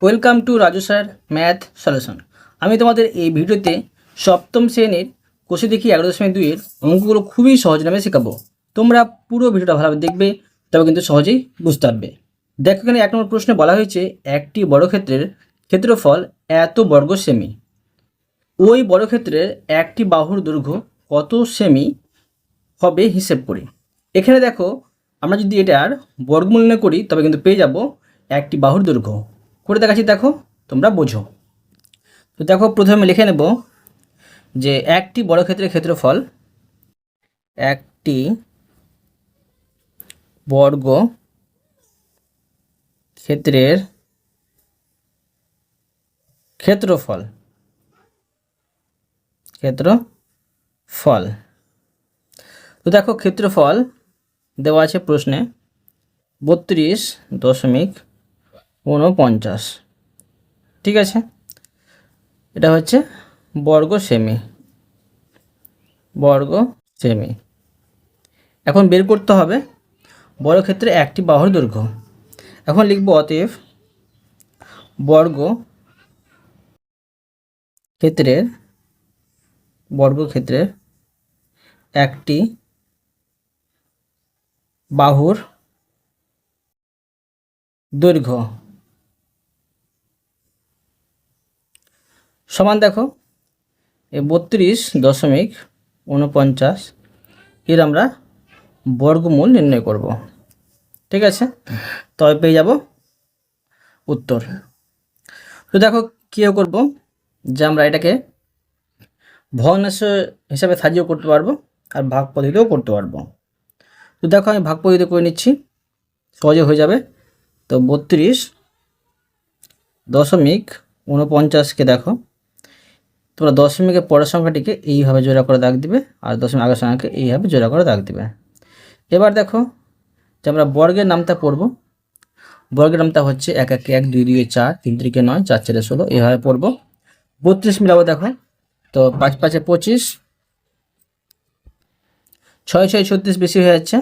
Welcome to Raju sir math solution. আমি তোমাদের এই ভিডিওতে সপ্তম শ্রেণীর কোষে দেখি 11.2-এর অঙ্কগুলো খুবই সহজ নামে শেখাবো। তোমরা পুরো ভিডিওটা ভালোভাবে দেখবে, তবে কিন্তু সহজেই বুঝতে পারবে। দেখো, এখানে 1 নম্বর প্রশ্নে বলা হয়েছে একটি বর্গক্ষেত্রের ক্ষেত্রফল এত বর্গ সেমি। ওই বর্গক্ষেত্রের একটি বাহুর দৈর্ঘ্য কত সেমি হবে হিসেব করি। এখানে দেখো, আমরা যদি এটার বর্গমূল নির্ণয় করি তবে কিন্তু পেয়ে যাব একটি বাহুর দৈর্ঘ্য। করে দেখাচ্ছি, দেখো তোমরা বোঝো। তো দেখো, প্রথমে লিখে নেব যে একটি বর্গক্ষেত্রের ক্ষেত্রফল, একটি বর্গ ক্ষেত্রের ক্ষেত্রফল তো দেখো, ক্ষেত্রফল দেওয়া আছে প্রশ্নে 32.49। ঠিক আছে, এটা হচ্ছে বর্গ সেমি। এখন বের করতে হবে বর্গক্ষেত্রে একটি বাহুর দৈর্ঘ্য। এখন লিখব অতএব বর্গক্ষেত্রের একটি বাহুর দৈর্ঘ্য সমান, দেখো এই 32.49 এর আমরা বর্গমূল নির্ণয় করব। ঠিক আছে, তবে পেয়ে যাব উত্তর। তো দেখো কীও করব যে আমরা এটাকে ভগ্নাংশ হিসাবে সাজিয়েও করতে পারবো, আর ভাগ পদ্ধতিতেও করতে পারবো। তো দেখো, আমি ভাগ পদ্ধতি করে নিচ্ছি, সহজে হয়ে যাবে। তো 32.49কে দেখো, তোমরা দশমিকের পরের সংখ্যাটিকে এইভাবে জোড়া করে দাগ দিবে, আর দশমিক আগের সংখ্যাকে এইভাবে জোড়া করে দাগ দিবে। এবার দেখো যে আমরা বর্গের নামটা পড়ব। বর্গের নামটা হচ্ছে 1 1 1 2 2 4 3 3 9 4 4 16, এইভাবে পড়ব। 32 মিলাবো, দেখো তো 5 5 25, 6 6 36 বেশি হয়ে যাচ্ছে,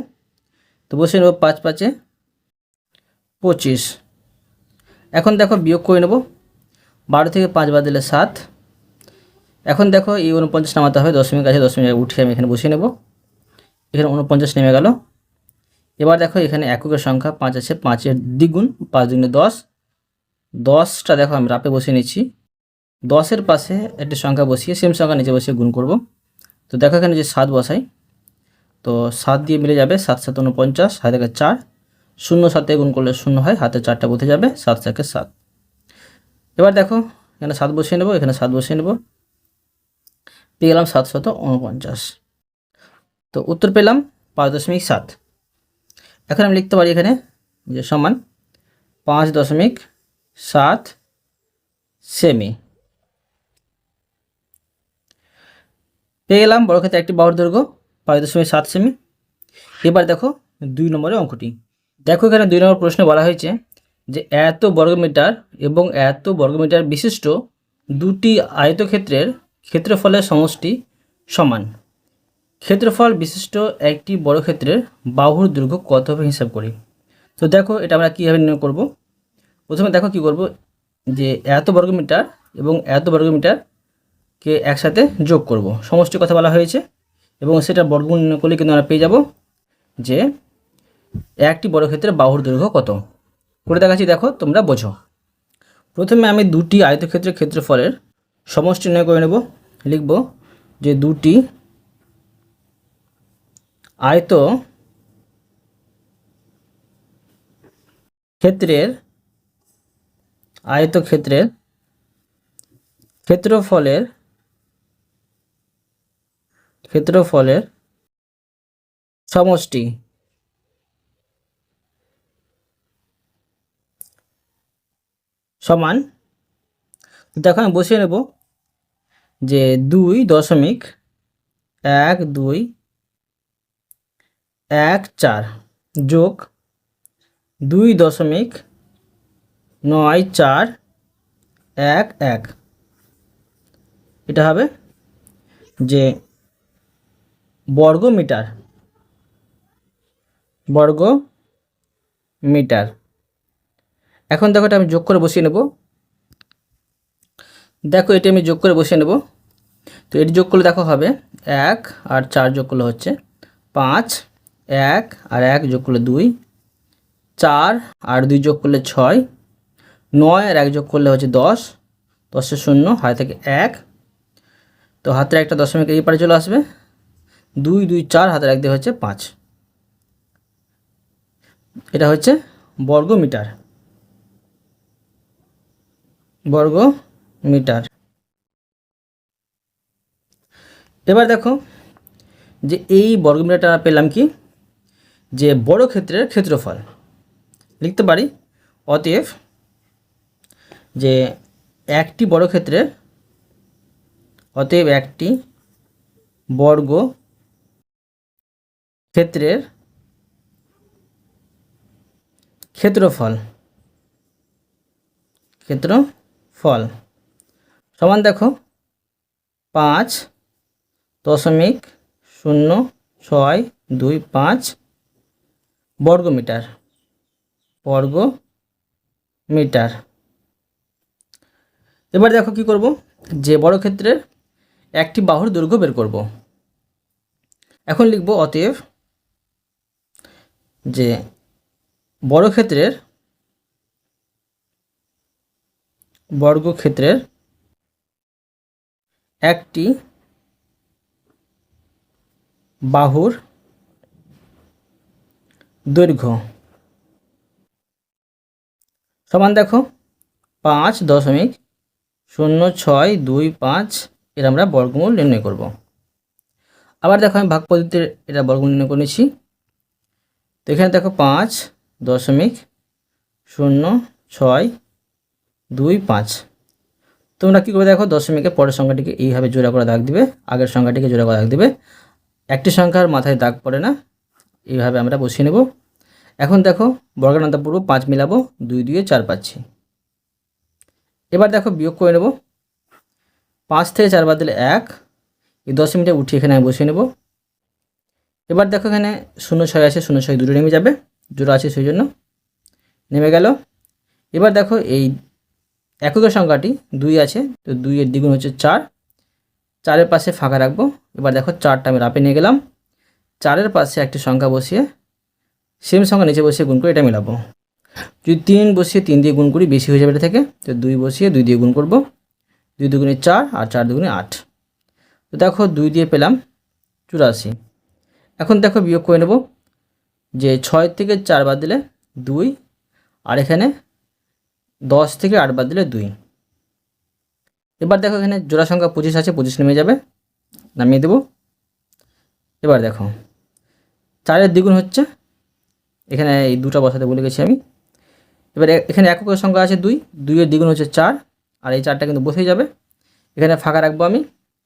তো বসে নেব 5 5 25। এখন দেখো বিয়োগ করে নেব, 12 থেকে 5 বাদ দিলে 7। এখন দেখো এই 49 নামাতে হবে, দশমিক আছে, দশমিক উঠিয়ে আমি এখানে বসিয়ে নেব। এখানে 49 নেমে গেল। এবার দেখো এখানে এককের সংখ্যা 5 আছে, 5-এর দ্বিগুণ, 5 দুগুণে 10। 10টা দেখো আমি রাপে বসিয়ে নিচ্ছি। 10-এর পাশে একটি সংখ্যা বসিয়ে সেম সংখ্যা নিচে বসিয়ে গুণ করব। তো দেখো এখানে যে 7 বসাই, তো 7 দিয়ে মিলে যাবে, 7 7 49, হাতে 4, 0 7 গুণ করলে 0 হয়, হাতে 4টা বসে যাবে, 7 7 7। এবার দেখো এখানে 7 বসিয়ে নেব, এখানে 7 বসিয়ে নেব, পেয়ে গেলাম 749। তো উত্তর পেলাম 5.7। এখন আমি লিখতে পারি এখানে যে সমান 5.7 সেমি। পেয়ে গেলাম বর্গক্ষেত্রে একটি বাহুর দৈর্ঘ্য 5.7 সেমি। এবার দেখো 2 নম্বরের অঙ্কটি। দেখো এখানে 2 নম্বর প্রশ্নে বলা হয়েছে যে এত বর্গমিটার এবং এত বর্গমিটার বিশিষ্ট দুটি আয়তক্ষেত্রের ক্ষেত্রফলের সমষ্টি সমান। ক্ষেত্রফল বিশিষ্ট একটি বর্গক্ষেত্রের বাহুর দৈর্ঘ্য কত হবে হিসাব করি। তো দেখো এটা আমরা কীভাবে নির্ণয় করব। প্রথমে দেখো কি করব, যে এত বর্গমিটার এবং এত বর্গমিটারকে একসাথে যোগ করব, সমষ্টির কথা বলা হয়েছে, এবং সেটা বর্গমূল নির্ণয় করলে কিন্তু আমরা পেয়ে যাব যে একটি বর্গক্ষেত্রের বাহুর দৈর্ঘ্য কত। করে দেখাচ্ছি, দেখো তোমরা বোঝো। প্রথমে আমি দুটি আয়তক্ষেত্রের ক্ষেত্রফলের সমষ্টি নির্ণয় করে নেব। লিখব যে দুটি আয়তক্ষেত্রের ক্ষেত্রফলের সমষ্টি সমান। দেখো আমি বসিয়ে নেব যে 2.1214 যোগ 2.9411, এটা হবে যে বর্গমিটার। এখন দেখো এটা আমি যোগ করে বসিয়ে নেব, দেখো এটি আমি যোগ করে বসিয়ে নেব। তো এটি যোগ করলে দেখো হবে 1 আর 4 যোগ করলে হচ্ছে 5, 1 আর 1 যোগ করলে 2, 4 আর 2 যোগ করলে 6, 9 আর 1 যোগ করলে হচ্ছে 10, 10 শূন্য, হাতে থেকে 1, তো হাতের একটা দশমিক এই পারে চলে আসবে, 2 2 4, হাতের 1 দিয়ে হচ্ছে 5। এটা হচ্ছে বর্গ মিটার। বর্গ মিটার। এবার দেখো যে এই বর্গ মিটারটা পেলাম কি, যে বড় ক্ষেত্রের ক্ষেত্রফল লিখতে পারি। অতএব যে একটি বর্গ ক্ষেত্রের, অতএব একটি বর্গ ক্ষেত্রের ক্ষেত্রফল, ক্ষেত্রফল সমান দেখো 5.0625 বর্গ মিটার। বর্গ মিটার। এবার দেখো কি করব, যে বড় ক্ষেত্রের একটি বাহুর দৈর্ঘ্য বের করব। এখন লিখব অতএব যে বর্গক্ষেত্রের একটি বাহুর দৈর্ঘ্য সমান দেখো 5.0625 এর আমরা বর্গমূল নির্ণয় করব। আবার দেখো আমি ভাগ পদ্ধতিতে এটা বর্গমূল নির্ণয় করে নিচ্ছি। তো এখানে দেখো 5.0625। তোমরা কী করে দেখো, দশমিকের পরের সংখ্যাটিকে এইভাবে জোড়া করে দাগ দিবে, আগের সংখ্যাটিকে জোড়া করে দাগ দিবে। একটি সংখ্যার মাথায় দাগ পড়ে না, এইভাবে আমরা বসিয়ে নেব। এখন দেখো বর্গাকার পূর্ব 5 মিলাবো, 2 2 4 পাচ্ছি। এবার দেখো বিয়োগ করে নেব, 5 থেকে 4 বাদ দিলে 1, এই দশমিকটা উঠিয়ে এখানে আমি বসিয়ে নেব। এবার দেখো এখানে 0.6 আছে, 0.6 দুটো নেমে যাবে, জোড়া আছে সেই জন্য নেমে গেল। এবার দেখো এই এককের সংখ্যাটি 2 আছে, তো 2 এর দ্বিগুণ হচ্ছে 4, 4-এর পাশে ফাঁকা রাখবো। এবার দেখো 4টা আমি রাপে নিয়ে গেলাম, 4-এর পাশে একটি সংখ্যা বসিয়ে সেম সংখ্যা নিচে বসিয়ে গুণ করে এটা মেলাবো। যদি 3 বসিয়ে 3 দিয়ে গুণ করি বেশি হয়ে যাবে এটা থেকে, তো 2 বসিয়ে 2 দিয়ে গুণ করব, 2 দুগুণে 4 আর 4 দুগুণে 8। তো দেখো 2 দিয়ে পেলাম 84। এখন দেখো বিয়োগ করে নেব, যে 6 থেকে 4 বাদ দিলে 2, আর এখানে 10 থেকে 8 বাদ দিলে 2। এবার দেখো এখানে জোড়া সংখ্যা 25 আছে, 25 নেমে যাবে, নামিয়ে দেব। এবার দেখো 4-এর দ্বিগুণ হচ্ছে, এখানে এই দুটো বসাতে ভুলে গেছি আমি। এবার এখানে এককের সংখ্যা আছে 2, 2-এর দ্বিগুণ হচ্ছে 4, আর এই 4টা কিন্তু বসেই যাবে, এখানে ফাঁকা রাখবো আমি।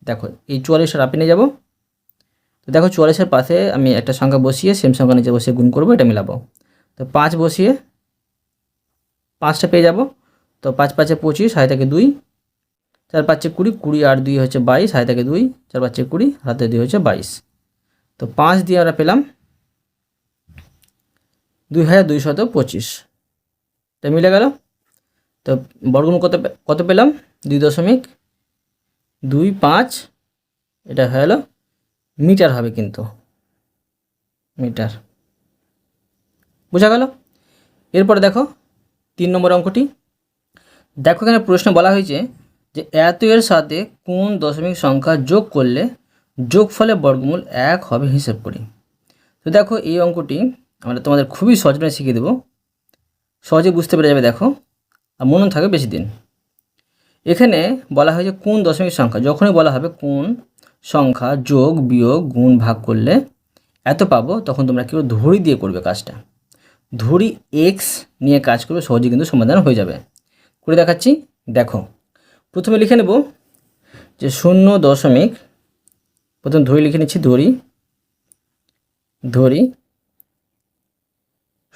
দেখো এই 44 রাপে নিয়ে যাবো, তো দেখো 44-এর পাশে আমি একটা সংখ্যা বসিয়ে সেম সংখ্যা নিচে বসিয়ে গুণ করবো, এটা মিলাবো। তো 5 বসিয়ে 5টা পেয়ে যাব, তো 5 5-এ 25, হাতে থেকে 2, 4 5-এ 20, 20 আর 2 হচ্ছে 22, হাতে থেকে 2, 4 5-এ 20, হাতে 2 হচ্ছে 22। তো 5 দিয়ে আমরা পেলাম 2225, এটা মিলে গেল। তো বর্গমূল কত পেলাম, 2.25, এটা হয়ে গেল মিটার হবে, কিন্তু মিটার। বোঝা গেল। এরপরে দেখো 3 নম্বর অঙ্কটি। দেখো এখানে প্রশ্ন বলা হয়েছে যে এত এর সাথে কোন দশমিক সংখ্যা যোগ করলে যোগফলের বর্গমূল 1 হবে হিসেব করি। তো দেখো এই অঙ্কটি আমরা তোমাদের খুবই সহজভাবে শিখিয়ে দেবো, সহজে বুঝতে পেরে যাবে। দেখো আর মনে থাকবে বেশি দিন। এখানে বলা হয়েছে কোন দশমিক সংখ্যা, যখনই বলা হবে কোন সংখ্যা যোগ বিয়োগ গুণ ভাগ করলে এত পাবো, তখন তোমরা কেউ ধরি দিয়ে করবে কাজটা। ধরি এক্স নিয়ে কাজ করবে, সহজে কিন্তু সমাধান হয়ে যাবে। করে দেখাচ্ছি। দেখো প্রথমে লিখে নেব যে 0. প্রথম ধরি লিখে নিচ্ছি, ধরি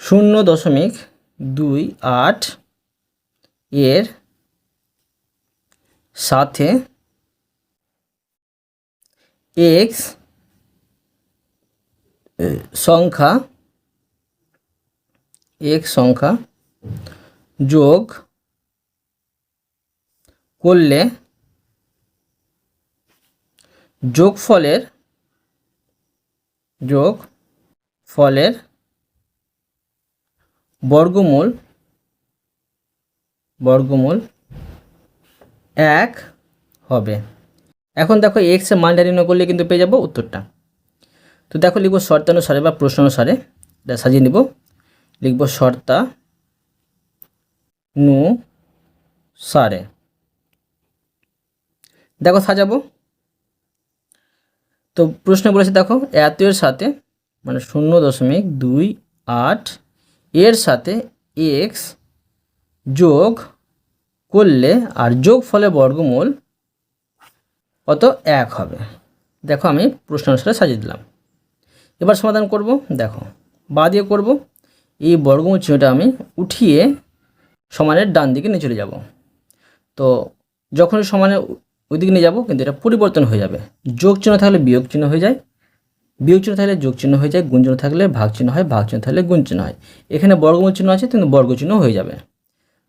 0.28 এর সাথে এক্স সংখ্যা যোগ করলে যোগফলের বর্গমূল 1 হবে। এখন দেখো এক্স এর মানটা নির্ণয় করলে কিন্তু পেয়ে যাবো উত্তরটা। তো দেখো লিখবো শর্তানুসারে বা প্রশ্ন অনুসারে, এটা সাজিয়ে নিব। লিখবো শর্তানুসারে। দেখো সাজাবো। তো প্রশ্ন বলেছে দেখো এত এর সাথে মানে 0.28 এর সাথে এক্স যোগ করলে আর যোগ ফলে বর্গমূল কত 1 হবে। দেখো আমি প্রশ্ন অনুসারে সাজিয়ে দিলাম। এবার সমাধান করব। দেখো বা দিয়ে করব। এই বর্গমূল চিহ্নটা আমি উঠিয়ে সমানের ডান দিকে নিয়ে চলে যাব। তো যখনই সমানের ওইদিকে নিয়ে যাব কিন্তু এটা পরিবর্তন হয়ে যাবে। যোগ চিহ্ন থাকলে বিয়োগ চিহ্ন হয়ে যায়, বিয়োগ চিহ্ন থাকলে যোগ চিহ্ন হয়ে যায়, গুণ চিহ্ন থাকলে ভাগ চিহ্ন হয়, ভাগ চিহ্ন থাকলে গুণ চিহ্ন হয়। এখানে বর্গমূল চিহ্ন আছে কিন্তু বর্গ চিহ্ন হয়ে যাবে।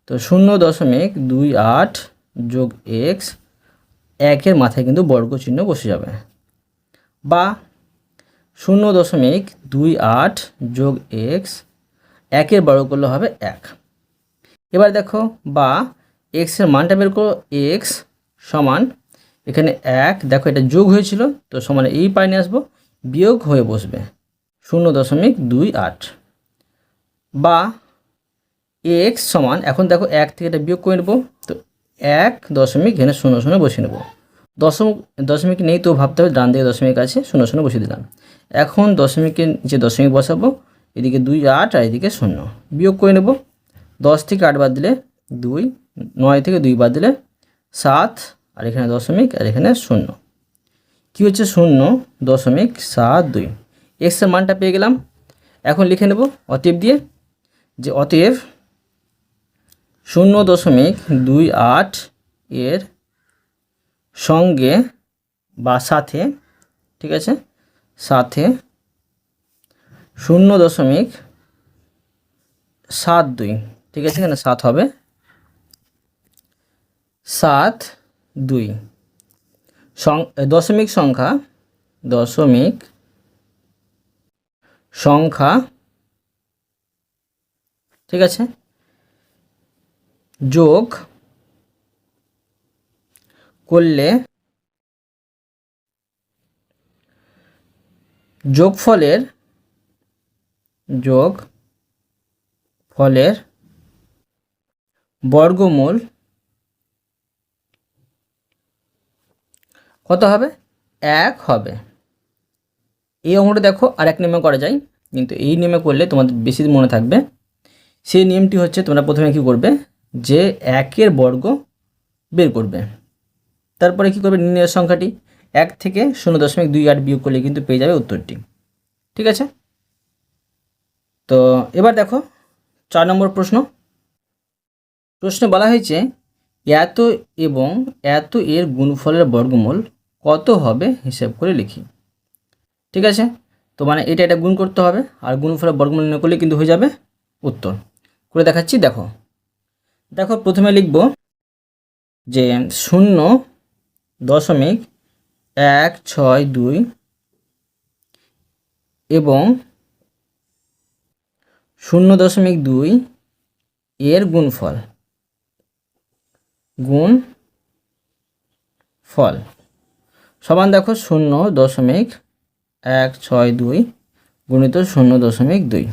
তো 0.28 যোগ এক্স, 1-এর মাথায় কিন্তু বর্গ চিহ্ন বসে যাবে। বা 0.28 যোগ এক্স, 1-এর বর্গ করলে হবে 1। এবার দেখো বা এক্সের মানটা বের করো। এক্স সমান এখানে 1, দেখো এটা যোগ হয়েছিল তো সমান এই পায়ে নিয়ে আসবো, বিয়োগ হয়ে বসবে 0.28। বা এক্স সমান এখন দেখো 1 থেকে এটা বিয়োগ করে নেব, তো 1 এখানে 0 বসিয়ে নেব। দশমিক নেই তো ভাবতে হবে ডান দিকে দশমিক আছে, 0 বসিয়ে দিলাম। এখন দশমিকের নিচে দশমিক বসাবো, এদিকে 28 আর এদিকে 0, বিয়োগ করে নেব। 10 থেকে 8 বাদ দিলে 2, 9 থেকে 2 বাদ দিলে 7, আর এখানে দশমিক আর এখানে 0, কী হচ্ছে 0.72। এক্সের মানটা পেয়ে গেলাম। এখন লিখে নেব অতএব দিয়ে, যে অতএব 0.28 এর সঙ্গে বা সাথে, ঠিক আছে, সাথে 0.72, ঠিক আছে, এখানে 7 হবে, 7.2 দশমিক সংখ্যা, ঠিক আছে, যোগ করলে যোগফলের বর্গমূল কত হবে 1 হবে। এই অঙ্কটা দেখো আর এক নিয়মে করা যায়, কিন্তু এই নিয়মে করলে তোমাদের বেশি মনে থাকবে। সেই নিয়মটি হচ্ছে তোমরা প্রথমে কি করবে, যে 1-এর বর্গ বের করবে, তারপরে কি করবে নির্ণয়ের সংখ্যাটি 1 থেকে 0.28 বিয়োগ করলে কিন্তু পেয়ে যাবে উত্তরটি, ঠিক আছে। তো এবার দেখো 4 নম্বর প্রশ্নে বলা হয়েছে এত এবং এত এর গুণফলের বর্গমূল কত হবে হিসাব করে লিখি, ঠিক আছে। তো মানে এটা গুণ করতে হবে আর গুণফলের বর্গমূল নির্ণয় করলে কিন্তু হয়ে যাবে উত্তর। করে দেখাচ্ছি। দেখো প্রথমে লিখব যে 0.162 এবং 0.2 এর গুণফল সমান দেখো 0.162 গুণিত 0.2।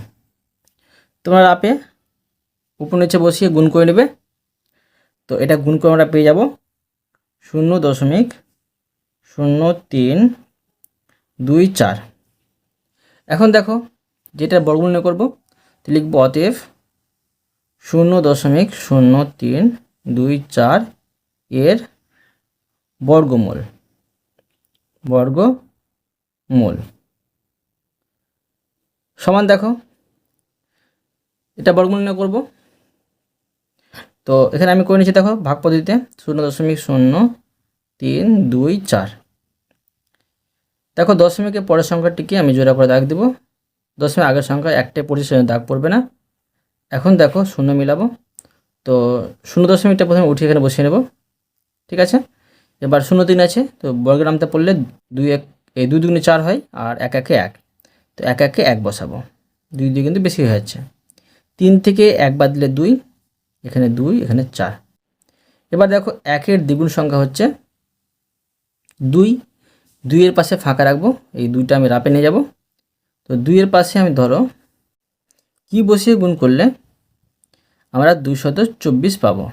তোমরা আপে উপর নিচে বসিয়ে গুণ করে নেবে। তো এটা গুণ করে আমরা পেয়ে যাব 0.0324। এখন দেখো যেটা বর্গমূল নির্ণয় করব, লিখব অতএব 0.0324 এর বর্গমূল সমান দেখো এটা বর্গমূল নির্ণয় করব। তো এখানে আমি করে নিচ্ছি দেখো ভাগ পদ্ধতিতে 0.0324। দেখো দশমিকের পরের সংখ্যাটিকে আমি জোড়া করে দাগ দেবো, দশমিক আগের সংখ্যা একটাই পড়েছে দাগ পড়বে না। এখন দেখো 0 মিলাবো, তো 0.টা প্রথমে উঠিয়ে এখানে বসিয়ে নেব, ঠিক আছে। এবার 0 3 আছে, তো বর্গের নামটা পড়লে 2 1 এই 2 2 4 হয়, আর 1 1 1, তো 1 1 1 বসাবো। 2 2 কিন্তু বেশি হয়ে যাচ্ছে। 3 থেকে 1 বাদ দিলে 2, এখানে 2 এখানে 4। এবার দেখো 1 এর দ্বিগুণ সংখ্যা হচ্ছে 2, 2 এর পাশে ফাঁকা রাখবো, এই 2টা আমি রাপে নিয়ে যাব। তো 2 এর পাশে আমি ধরো কি বসিয়ে গুণ করলে আমরা 224 পাবো।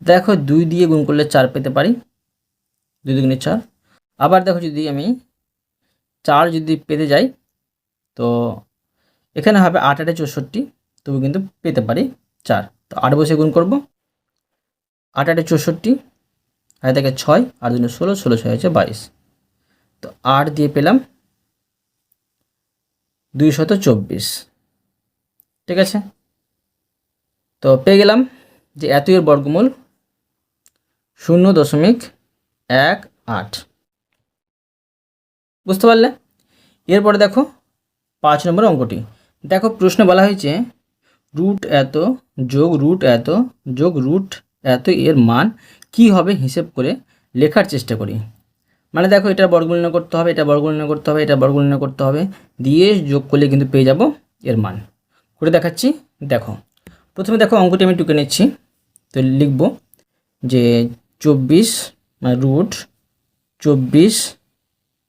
দেখো 2 দিয়ে গুণ করলে 4 পেতে পারি, 2 2 4। আবার দেখো যদি আমি 4 যদি পেতে যাই, তো এখানে হবে 8 8 64, তবু কিন্তু পেতে পারি 4। তো 8 বসে গুণ করব, 8 8 64, আর থেকে 6 আর 2 16, 16 6 হচ্ছে 22। তো 8 দিয়ে পেলাম 224। ঠিক আছে, তো পেয়ে গেলাম যে এত এর বর্গমূল 0.18। বুঝতে পারলে? এরপরে দেখো 5 নম্বর অঙ্কটি। দেখো প্রশ্নে বলা হয়েছে রুট এত যোগ রুট এত যোগ রুট এত এর মান কি হবে হিসেব করে লেখার চেষ্টা করি। মানে দেখো এটা বর্গমূল নির্ণয় করতে হবে, এটা বর্গমূল নির্ণয় করতে হবে, এটা বর্গমূল নির্ণয় করতে হবে, দিয়ে যোগ করলে কিন্তু পেয়ে যাব এর মান। করে দেখাচ্ছি। দেখো প্রথমে দেখো অঙ্কটি আমি টুকে নিচ্ছি। তো লিখব যে 24 মানে রুট 24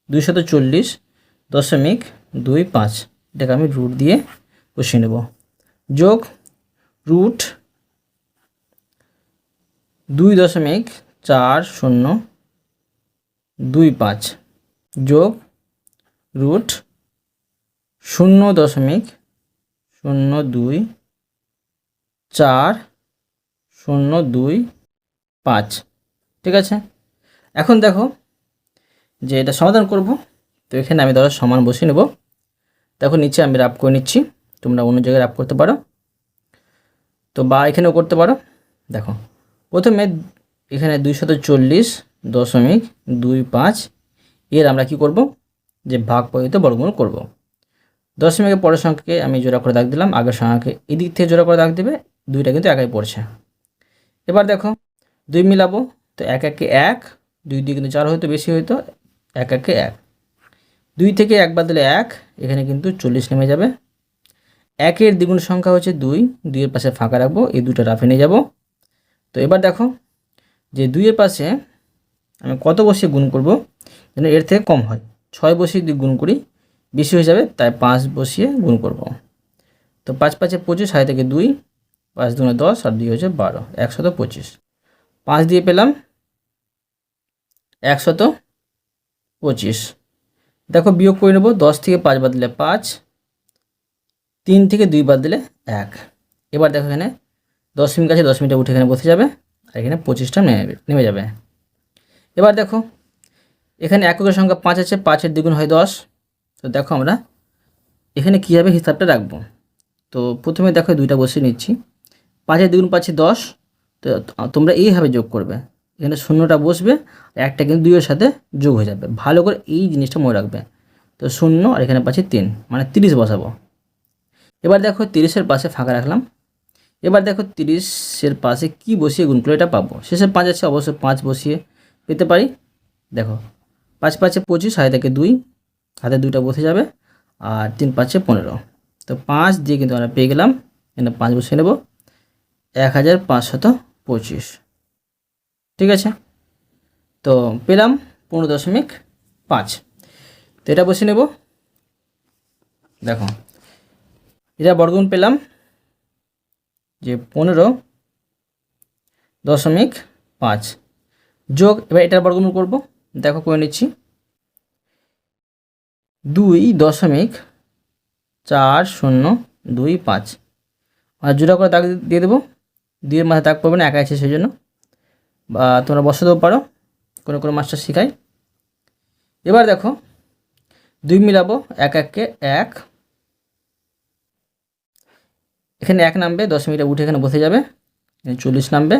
240.25, এটাকে আমি রুট দিয়ে বসিয়ে নেব, যোগ রুট 2.4025 যোগ রুট 0.0240225। ঠিক আছে, এখন দেখো যে এটা সমাধান করব। তো এখানে আমি ধরো সমান বসিয়ে নেব। দেখো নিচে আমি রাফ করে নিচ্ছি, তোমরা অন্য জায়গায় রাফ করতে পারো, তো বা এখানেও করতে পারো। দেখো প্রথমে এখানে 240.25 এর আমরা কি করব, যে ভাগ পদ্ধতিতে বর্গমূল করব। দশমিকের পরের সংখ্যাকে আমি জোড়া করে দাগ দিলাম, আগের সংখ্যাকে এদিক থেকে জোড়া করে দাগ দেবে, দুইটা কিন্তু একাই পড়ছে। এবার দেখো 2 মিলাবো, তো 1 1 1, 2 2 কিন্তু 4 হয়তো বেশি হয়তো, 1 1 1, 2 থেকে 1 বাদ দিলে 1, এখানে কিন্তু 40 নেমে যাবে। 1 এর দ্বিগুণ সংখ্যা হচ্ছে 2, 2 এর পাশে ফাঁকা রাখবো, এই দুটো রাফে নিয়ে যাব। তো এবার দেখো যে 2 এর পাশে আমি কত বসিয়ে গুণ করব যেন এর থেকে কম হয়। 6 বসিয়ে যদি গুণ করি বেশি হয়ে যাবে, তাই 5 বসিয়ে গুণ করব। তো 5 5 25, 6 থেকে 2, 5 2 10 আর 2 হচ্ছে 12, 125। 5 দিয়ে পেলাম 125। দেখো বিয়োগ করে নেব, 10 থেকে 5 বাদ দিলে 5, 3 থেকে 2 বাদ দিলে 1। এবার দেখো এখানে 10 মিনিট আছে, 10 মিনিটে উঠে এখানে বসে যাবে, আর এখানে 25টা নেমে যাবে। এবার দেখো এখানে এককের সংখ্যা 5 আছে, 5 এর দ্বিগুণ হয় 10। তো দেখো আমরা এখানে কীভাবে হিসাবটা রাখবো। তো প্রথমে দেখো দুইটা বসিয়ে নিচ্ছি, 5 এর দ্বিগুণ পাচ্ছি 10, তো তোমরা এইভাবে যোগ করবে, এখানে শূন্যটা বসবে, একটা কিন্তু 2 এর সাথে যোগ হয়ে যাবে। ভালো করে এই জিনিসটা মনে রাখবে। তো 0 আর এখানে পাচ্ছি 3, মানে 30 বসাবো। এবার দেখো 30-এর পাশে ফাঁকা রাখলাম। এবার দেখো 30-এর পাশে কি বসিয়ে গুণ করলে এটা পাবো। শেষে 5 আছে, অবশ্যই 5 বসিয়ে পেতে পারি। দেখো 5 5 25, 6 থেকে 2, হাতে 2টা বসে যাবে, আর 3 5 15। তো 5 দিয়ে কিন্তু আমরা পেয়ে গেলাম, এখানে 5 বসিয়ে নেব, 1525। ঠিক আছে, তো পেলাম 15.5। তো এটা বসিয়ে নেব। দেখো এটা বর্গমূল পেলাম যে 15.5 যোগ, এবার এটার বর্গমূল করব। দেখো করে নিচ্ছি, 2.4025 আর জোড়া করে দাগ দিয়ে দেবো, 2 এর মাথায় দাগ পড়বে না, একা আছে সেই জন্য, বা তোমরা বসাতেও পারো, কোনো মাস্টার শেখায়। এবার দেখো 2 মিলাবো, 1 1 1, এখানে 1 নামবে, 10 মিনিটে উঠে এখানে বসে যাবে, 40 নামবে।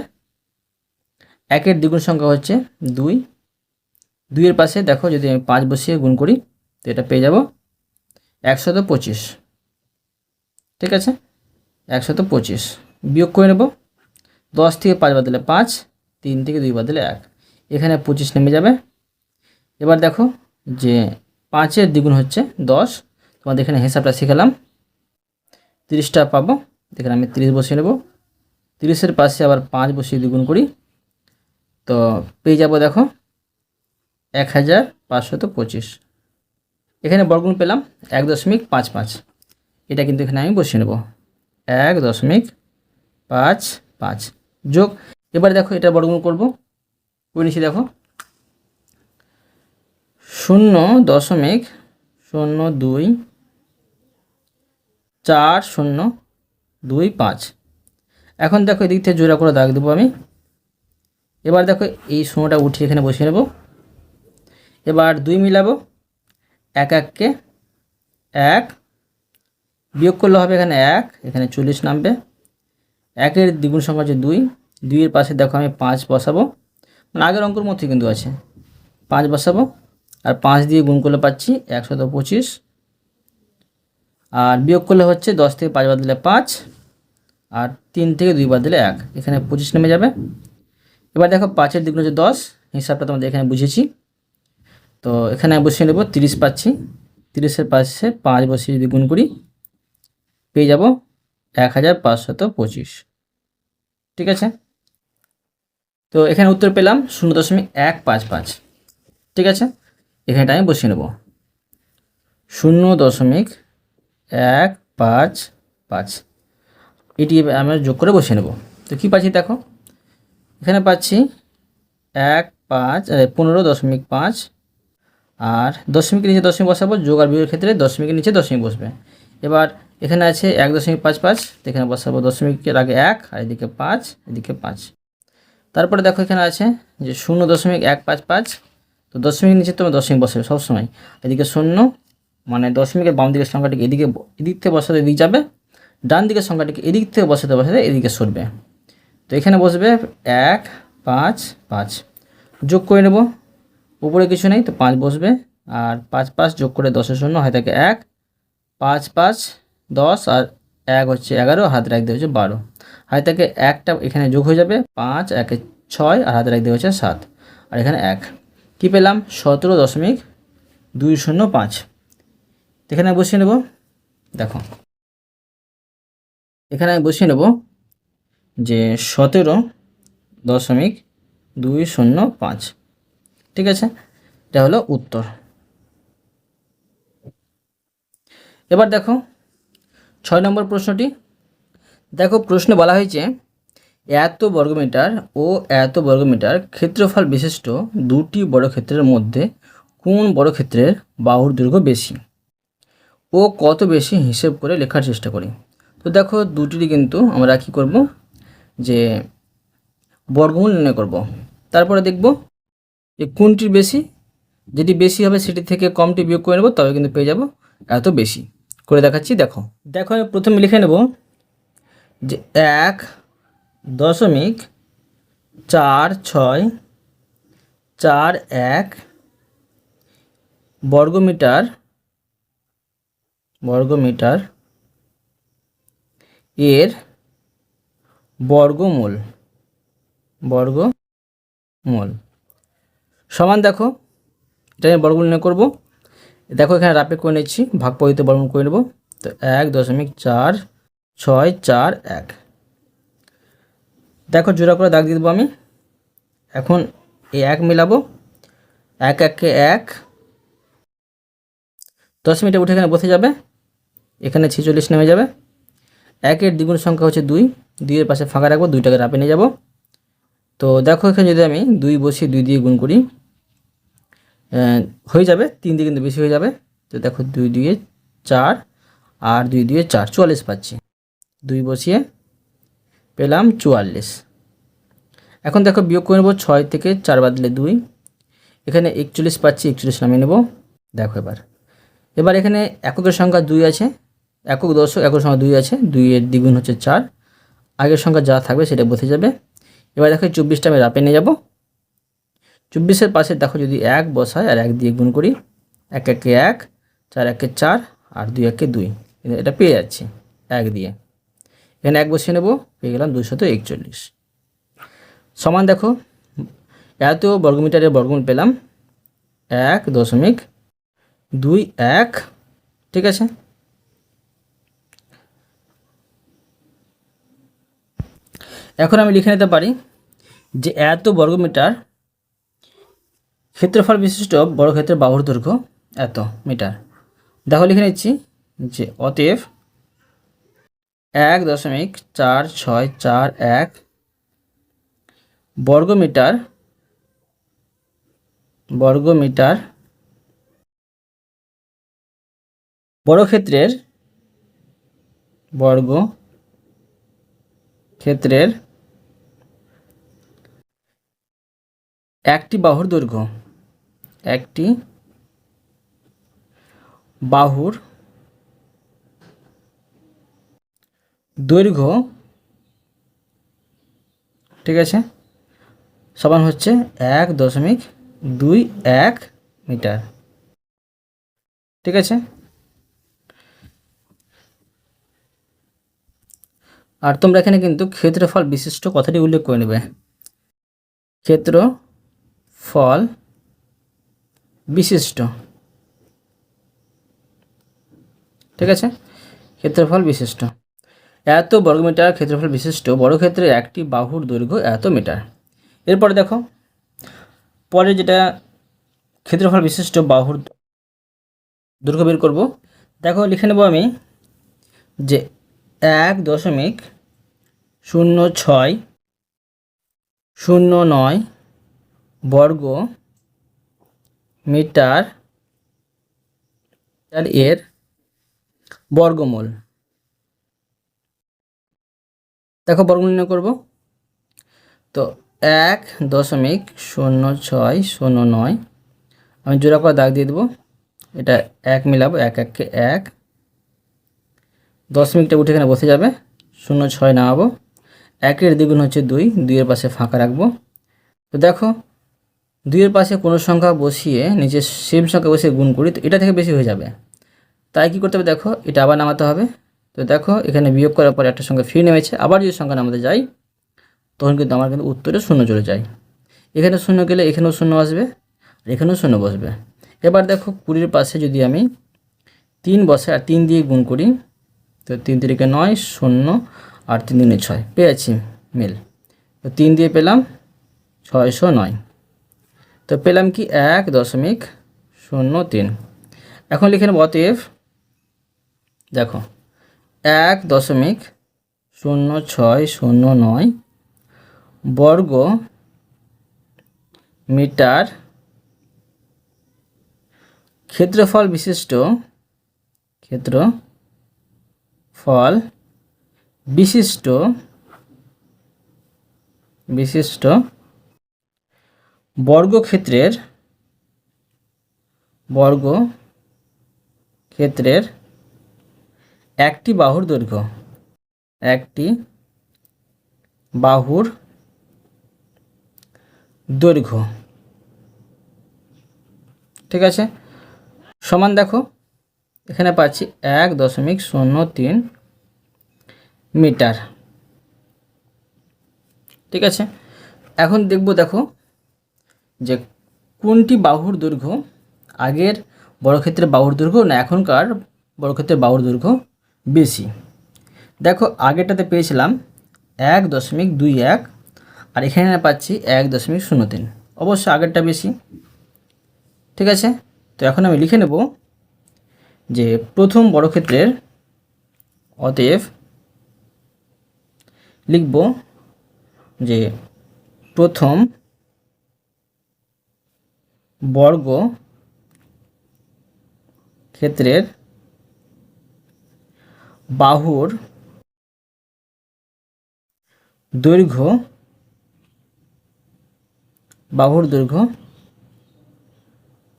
1 এর দ্বিগুণ সংখ্যা হচ্ছে 2, 2 এর পাশে দেখো যদি আমি 5 বসিয়ে গুণ করি, তো এটা পেয়ে যাব 125। ঠিক আছে, 125 বিয়োগ করে নেব, 10 থেকে 5 বাদ দিলে 5, 3 থেকে 2 বাদ দিলে 1। এখানে 25 নেমে যাবে। এবার দেখো যে 5-এর দ্বিগুণ হচ্ছে 10, তোমাদের এখানে হিসাবটা শিখালাম। 30টা পাবো, এখানে আমি 30 বসিয়ে নেব। 30-এর পাশে আবার 5 বসিয়ে দ্বিগুণ করি, তো পেয়ে যাব দেখো 1525। এখানে বর্গমূল পেলাম 1.55, এটা কিন্তু এখানে আমি বসিয়ে নেব 1.55 যোগ। এবার দেখো এটা বর্গমূল করব, করে নিচ্ছি দেখো 0.02425। এখন দেখো এদিক থেকে জোড়া করে দাগ দেবো আমি। এবার দেখো এই শূন্যটা উঠিয়ে এখানে বসিয়ে নেব। এবার 2 মিলাবো, 1 1-কে 1, বিয়োগ করলে হবে এখানে 1, এখানে 40 নামবে। 1-এর দ্বিগুণ সংখ্যা হচ্ছে 2, 2-এর পাশে দেখো আমি 5 বসাবো, মানে আগের অঙ্কের মধ্যে কিন্তু আছে। 5 বসাবো আর 5 দিয়ে গুণ করলে পাচ্ছি 125, আর বিয়োগ করলে হচ্ছে 10 থেকে 5 বাদ দিলে 5, আর 3 থেকে 2 বাদ দিলে 1, এখানে 25 নেমে যাবে। এবার দেখো 5-এর দ্বিগুণ হচ্ছে 10, হিসাবটা তোমাদের এখানে বুঝেছি। তো এখানে বসিয়ে নেব 30 পাচ্ছি, 30-এর পাশে 5 বসিয়ে যদি গুণ করি পেয়ে যাব 1525। ঠিক আছে, তো এখানে উত্তর পেলাম 0.155। ঠিক আছে, এখানটা আমি বসিয়ে নেব 0.155, এটি আমরা যোগ করে বসিয়ে নেব। তো কী পাচ্ছি দেখো, এখানে পাচ্ছি 15.5, আর দশমিকের নিচে দশমিক বসাবো, যোগ আর বিয়োগের ক্ষেত্রে দশমিকের নিচে দশমিক বসবে। এবার এখানে আছে 1.55, তো এখানে বসাবো দশমিকের আগে 1, আর এদিকে 5, এদিকে 5। তারপরে দেখো এখানে আছে যে 0.155, তো দশমিকের নিচে তোমরা দশমিক বসাবে সবসময়। এদিকে 0, মানে দশমিকের বাম দিকের সংখ্যাটিকে এদিক থেকে বসাতে এদিক যাবে, ডান দিকের সংখ্যাটিকে এদিক থেকে বসাতে এদিকে সরবে। তো এখানে বসবে 1 5 5, যোগ করে নেব, উপরে কিছু নেই তো 5 বসবে, আর 5 5 যোগ করে 10-এর 0 হয় থাকে 1, 5 5 10, আর 1 হচ্ছে 11, হাতে রাখতে হচ্ছে 12, হয় থাকে 1টা এখানে যোগ হয়ে যাবে, 5 1 6, আর হাতে রাখতে হচ্ছে 7, আর এখানে 1। কী পেলাম 17.205। এখানে বসিয়ে নেব, দেখো এখানে আমি বসিয়ে নেব যে 17.205। ঠিক আছে, এটা হলো উত্তর। এবার দেখো 6 নম্বর প্রশ্নটি। দেখো প্রশ্নে বলা হয়েছে এত বর্গমিটার ও এত বর্গমিটার ক্ষেত্রফল বিশিষ্ট দুটি বর্গক্ষেত্রের মধ্যে কোন বর্গক্ষেত্রের বাহুর দৈর্ঘ্য বেশি ও কত বেশি হিসেব করে লেখার চেষ্টা করি। তো দেখো দুটিরই কিন্তু আমরা কি করব, যে বর্গমূল নির্ণয় করব, তারপরে দেখব যে কোনটির বেশি, যেটি বেশি হবে সেটি থেকে কমটি বিয়োগ করে নেব, তবে কিন্তু পেয়ে যাব এত বেশি। করে দেখাচ্ছি, দেখো দেখো আমি প্রথমে লিখে নেব যে 1.4641 বর্গমিটার এর বর্গমূল সমান, দেখো এটা আমি বর্গমূল নির্ণয় করব। দেখো এখানে রাপে করে নিচ্ছি, ভাগ পদ্ধতিতে বর্গমূল করে নেব। তো 1.4641, দেখো জোড়া করে দাগ দিয়ে দেবো আমি। এখন এই 1 মিলাবো, 1 1-কে 1, দশমিকটা উঠে এখানে বসে যাবে, এখানে 46 নেমে যাবে। 1-এর দ্বিগুণ সংখ্যা হচ্ছে 2, 2-এর পাশে ফাঁকা রাখবো, 2টাকে রাপে নিয়ে যাব। তো দেখো এখানে যদি আমি 2 বসিয়ে 2 দিয়ে গুণ করি হয়ে যাবে 3 দিয়ে কিন্তু বেশি হয়ে যাবে। তো দেখো 2 2 4, আর 2 2 4, 44 পাচ্ছি। 2 বসিয়ে পেলাম 44। এখন দেখো বিয়োগ করে নেব, 6 থেকে 4 বাদ দিলে 2, এখানে 41 পাচ্ছি, 41 নামিয়ে নেব। দেখো এবার এখানে এককের সংখ্যা 2 আছে, একক দশক একক সংখ্যা 2 আছে, 2-এর দ্বিগুণ হচ্ছে 4, আগের সংখ্যা যা থাকবে সেটা বসে যাবে। এবার দেখো 24টা আমি রাপে নিয়ে যাব। 24-এর পাশে দেখো যদি 1 বসায় আর 1 দিয়ে গুণ করি, 1 1-কে 1, 4 1-কে 4, আর 2 1-কে 2, এটা পেয়ে যাচ্ছি 1 দিয়ে। এখানে 1 বসিয়ে নেব, পেয়ে গেলাম 241। সমান দেখো এত বর্গমিটারের বর্গমূল পেলাম 1.21। ঠিক আছে, এখন আমি লিখে নিতে পারি যে এত বর্গমিটার ক্ষেত্রফল বিশিষ্ট বর্গক্ষেত্রের বাহুর দৈর্ঘ্য এত মিটার। দেখো লিখে নিচ্ছি যে অতএব 1.4641 বর্গমিটার বর্গক্ষেত্রের একটি বাহুর দৈর্ঘ্য ঠিক আছে সমান হচ্ছে 1.21 মিটার। ঠিক আছে, আর তোমরা এখানে কিন্তু ক্ষেত্রফল বিশিষ্ট কথাটি উল্লেখ করে নেবে। ক্ষেত্রফল বিশিষ্ট, ঠিক আছে, ক্ষেত্রফল বিশিষ্ট এত বর্গমিটার ক্ষেত্রফল বিশিষ্ট বর্গক্ষেত্রের একটি বাহুর দৈর্ঘ্য এত মিটার। এরপরে দেখো পরে যেটা ক্ষেত্রফল বিশিষ্ট বাহুর দৈর্ঘ্য বের করব। দেখো লিখে নেব আমি যে 1.0609 বর্গ মিটার এর বর্গমূল। দেখো বর্গমূল নির্ণয় করব, তো 1.0609 আমি জোড়া করে দাগ দিয়ে দেবো, এটা 1 মিলাবো, 1 1 কে 1, দশমিকটা উঠে এখানে বসে যাবে, 0.6 নামাবো, 1-এর দ্বিগুণ হচ্ছে 2, 2-এর পাশে ফাঁকা রাখবো। তো দেখো 2-এর পাশে কোনো সংখ্যা বসিয়ে নিচে সেম সংখ্যা বসিয়ে গুণ করি, তো এটা থেকে বেশি হয়ে যাবে, তাই কি করতে হবে দেখো এটা আবার নামাতে হবে। তো দেখো এখানে বিয়োগ করার পর একটা সংখ্যা ফ্রি নেমেছে, আবার যদি সংখ্যা নামাতে যাই তখন কিন্তু আমার কিন্তু উত্তরে 0 চলে যায়। এখানে 0 গেলে এখানেও 0 আসবে, আর এখানেও 0 বসবে। এবার দেখো 20-এর পাশে যদি আমি 3 বসে আর 3 দিয়ে গুণ করি, তো 3 3 9, 0 আর 3 3 6 পেয়েছি মিল। তো 3 দিয়ে পেলাম 609, তো পেলাম কি 1.03। এখন লিখে নেব অতএব দেখো 1.0609 বর্গ মিটার ক্ষেত্রফল বিশিষ্ট বর্গক্ষেত্রের একটি বাহুর দৈর্ঘ্য ঠিক আছে সমান দেখো এখানে পাচ্ছি 1.03 মিটার। ঠিক আছে, এখন দেখব দেখো যে কোনটি বাহুর দৈর্ঘ্য আগের বর্গক্ষেত্রের বাহুর দৈর্ঘ্য না এখনকার বর্গক্ষেত্রের বাহুর দৈর্ঘ্য বেশি। দেখো আগেরটাতে পেয়েছিলাম 1.21 আর এখানে পাচ্ছি 1.03, অবশ্য আগেরটা বেশি। ঠিক আছে, তো এখন আমি লিখে নেব যে প্রথম বর্গক্ষেত্রের অতএব লিখব যে প্রথম বর্গক্ষেত্রের বাহুর দৈর্ঘ্য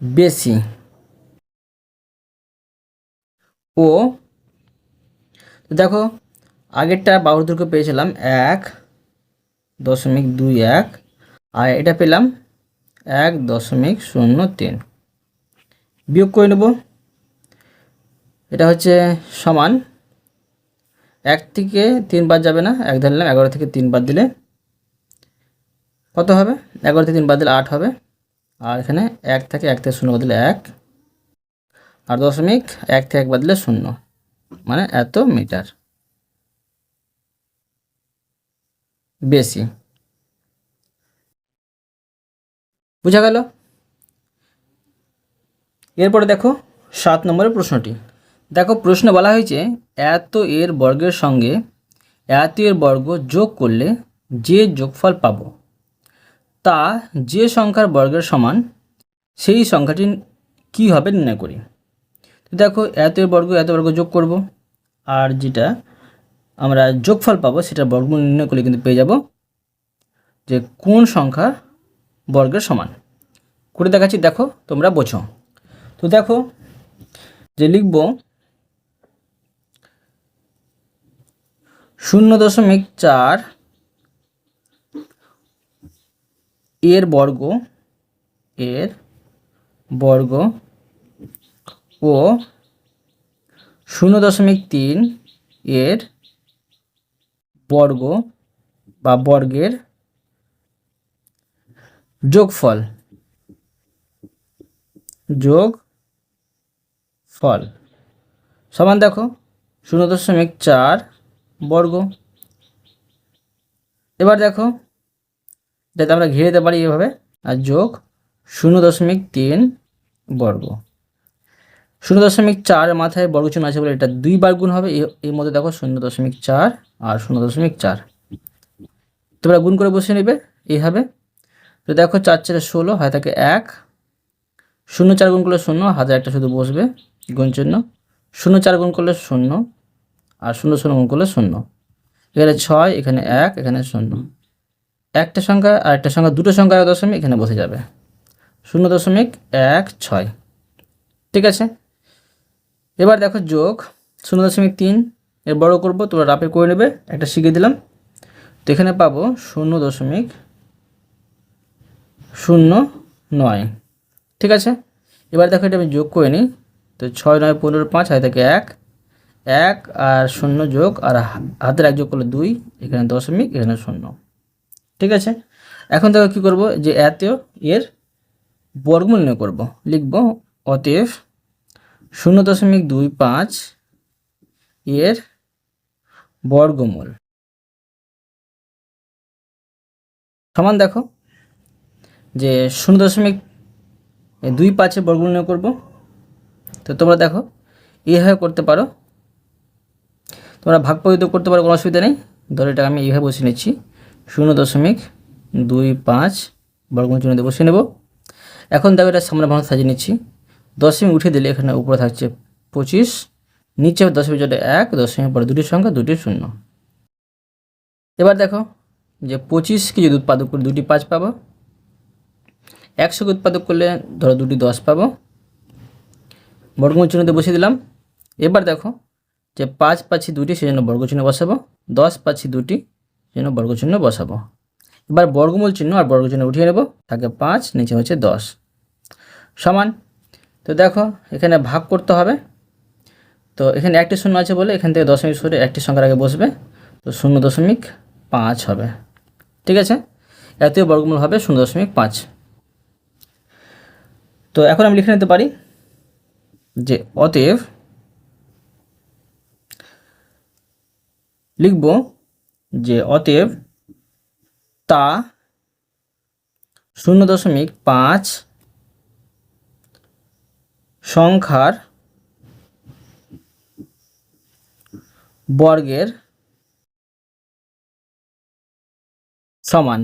বেশি ও, দেখো আগেরটা বাহুর দৈর্ঘ্য পেয়েছিলাম 1.21 আর এটা পেলাম 1.03, বিয়োগ করে নেব। এটা হচ্ছে সমান 1 থেকে 3 বাদ যাবে না, 1 ধরলাম, 11 থেকে 3 বাদ দিলে কত হবে? 11 থেকে 3 বাদ দিলে 8 হবে। আর এখানে 1 থেকে 0 বাদ দিলে 1, আর দশমিক 1 থেকে 1 বাদ দিলে 0, মানে এত মিটার বেশি। বুঝা গেল? এরপরে দেখো 7 নম্বরের প্রশ্নটি। দেখো প্রশ্নে বলা হয়েছে এত এর বর্গের সঙ্গে এত এর বর্গ যোগ করলে যে যোগফল পাব তা যে সংখ্যার বর্গের সমান সেই সংখ্যাটি কী হবে নির্ণয় করি। তো দেখো এত এর বর্গ এত বর্গ যোগ করব, আর যেটা আমরা যোগফল পাবো সেটা বর্গমূল নির্ণয় করলে কিন্তু পেয়ে যাব যে কোন সংখ্যা বর্গের সমান। করে দেখাচ্ছি, দেখো তোমরা বোঝো। তো দেখো যে লিখব 0.4 এর বর্গ ও 0.3 এর বর্গ বা বর্গের যোগফল সমান দেখো 0.4 বর্গ। এবার দেখো যাতে আমরা ঘিরে দিতে পারি এভাবে, আর যোগ 0.3 বর্গ। 0.4 মাথায় বর্গ চিহ্ন আছে বলে এটা 2 বার গুণ হবে, এর মধ্যে দেখো 0.4 আর 0.4 তোমরা গুণ করে বসে নেবে এইভাবে। তো দেখো 4 4 16 হয় থাকে 1, 0 4 গুণ করলে 0, হাতে একটা শুধু বসবে গুণ চিহ্ন, 0 4 গুণ করলে 0 আর 0 0 গুণ করলে 0, এখানে 6, এখানে 1, এখানে 0, একটা সংখ্যা আর একটা সংখ্যা দুটো সংখ্যার দশমিক এখানে বসে যাবে 0.16। ঠিক আছে, এবার দেখো যোগ 0.3 এর বড় করব, তোমরা রাপে করে নেবে, একটা শিখিয়ে দিলাম। তো এখানে পাবো 0.09। ঠিক আছে, এবার দেখো এটা আমি যোগ করে নিই। তো 6 9 15 5 হয় থাকে 1 আর 0 যোগ আর হাতের 1 যোগ করলে 2, এখানে দশমিক এখানে 0। ঠিক আছে, এখন দেখো কী করব, যে এত এর বর্গমূল নির্ণয় করব। লিখব অতএব 0.25 এর বর্গমূল সমান দেখো যে 0.25 এর বর্গমূল নির্ণয় করব। তো তোমরা দেখো এইভাবে করতে পারো, তোমরা ভাগ পদ্ধতি করতে পারো, কোনো অসুবিধা নেই। ধরো এটা আমি এইভাবে বসে নিচ্ছি 0.25 বর্গমূল চিহ্ন দিয়ে বসে নেব। এখন দেখো এটা সামনে ভাঙা সাজিয়ে নিচ্ছি, দশমিক উঠে দিলে এখানে উপরে থাকছে 25, নিচে দশমিক জোটে 1, দশমিক পরে দুটি সংখ্যা, দুটি 0। এবার দেখো যে 25কে যদি উৎপাদক করে দুটি 5 পাবো, 100কে উৎপাদক করলে ধরো দুটি 10 পাবো, বর্গমূল চিহ্নতে বসিয়ে দিলাম। এবার দেখো যে 5 পাচ্ছি দুটি, সেজন্য বর্গচিহ্ন বসাবো, 10 পাচ্ছি দুটি, সেজন্য বর্গচিহ্ন বসাবো। এবার বর্গমূল চিহ্ন আর বর্গচিহ্ন উঠিয়ে নেব, থাকে 5, নিচে হচ্ছে 10 সমান। তো দেখো এখানে ভাগ করতে হবে, তো এখানে একটি 0 আছে বলে এখান থেকে দশমিক সরে একটি সংখ্যার আগে বসবে, তো 0.5 হবে। ঠিক আছে, এত বর্গমূল হবে 0.5। তো এখন আমি লিখে নিতে পারি যে অতএব লিখব যে অতএব তা 0.5 সংখ্যার বর্গের সমান।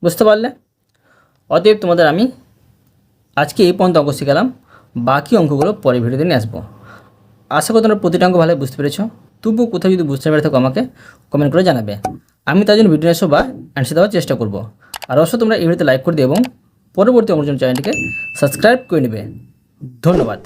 বুঝতে পারলে? অতএব তোমাদের আমি আজকে এই পর্যন্ত অঙ্ক শিখালাম, বাকি অঙ্কগুলো পরে ভিডিওতে নিয়ে আসবো। আশা করি তোমরা প্রতিটা অঙ্ক ভালো বুঝতে পেরেছো। তবুও কোথাও যদি বুঝতে পেরে থাকো আমাকে কমেন্ট করে জানাবে, আমি তার জন্য ভিডিও এসো বা অ্যান্সার দেওয়ার চেষ্টা করব। আর অবশ্যই তোমরা এই ভিডিওতে লাইক করে দিও এবং পরবর্তী অঙ্কের জন্য চ্যানেলটিকে সাবস্ক্রাইব করে নেবে। ধন্যবাদ।